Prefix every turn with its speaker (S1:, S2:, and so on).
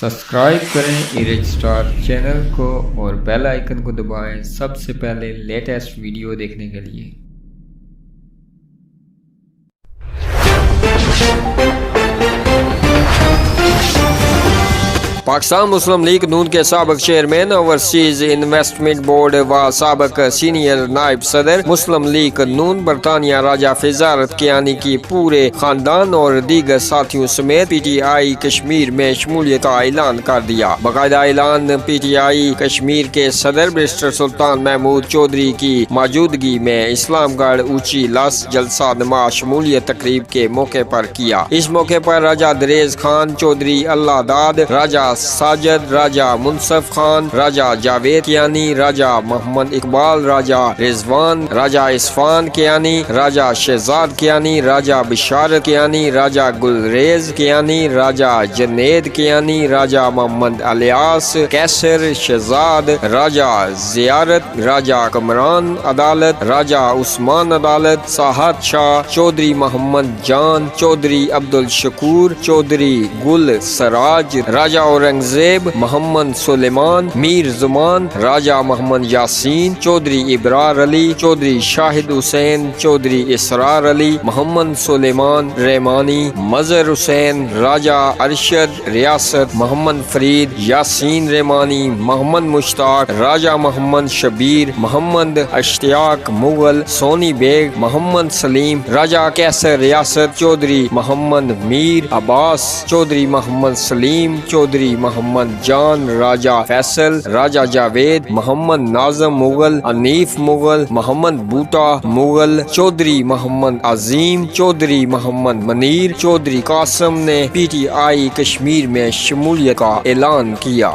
S1: Subscribe کریں ایرج star channel کو اور بیل آئیکن کو دبائیں سب سے پہلے لیٹسٹ ویڈیو دیکھنے کے لیے۔
S2: پاکستان مسلم لیگ نون کے سابق چیئرمین اوورسیز انویسٹمنٹ بورڈ و سابق سینئر نائب صدر مسلم لیگ نون برطانیہ راجہ فزارت کیانی کی پورے خاندان اور دیگر ساتھیوں سمیت پی ٹی آئی کشمیر میں شمولیت کا اعلان کر دیا۔ باقاعدہ اعلان پی ٹی آئی کشمیر کے صدر برسٹر سلطان محمود چودھری کی موجودگی میں اسلام گڑھ اونچی لس جلسہ نما شمولیت تقریب کے موقع پر کیا۔ اس موقع پر راجہ دریز خان چودھری اللہ داد، راجہ ساجد، راجہ منصف خان، راجہ جاوید کیانی، راجہ محمد اقبال، راجہ رضوان، راجہ عصفان کیانی، راجہ شہزاد کیانی، راجہ بشارت کیانی، راجہ گلریز کیانی، راجہ جنید کیانی، راجہ محمد الیاس کیسر شہزاد، راجہ زیارت، راجہ کمران عدالت، راجہ عثمان عدالت، صاحب شاہ چودھری محمد جان چودھری، عبدالشکور چودھری گل سراج، راجہ اورنگزیب محمد سلیمان میر زمان، راجہ محمد یاسین چودھری، ابرار علی چودھری، شاہد حسین چودھری، اسرار علی محمد سلیمان رحمانی، مظہر حسین، راجہ ارشد ریاست محمد فرید یاسین رحمانی، محمد مشتاق، راجہ محمد شبیر، محمد اشتیاق مغل، سونی بیگ، محمد سلیم، راجہ کیسر ریاست چودھری محمد میر عباس چودھری، محمد سلیم چودھری، محمد جان، راجہ فیصل، راجہ جاوید، محمد ناظم مغل، انیف مغل، محمد بوٹا مغل چودھری، محمد عظیم چودھری، محمد منیر چودھری قاسم نے پی ٹی آئی کشمیر میں شمولیت کا اعلان کیا۔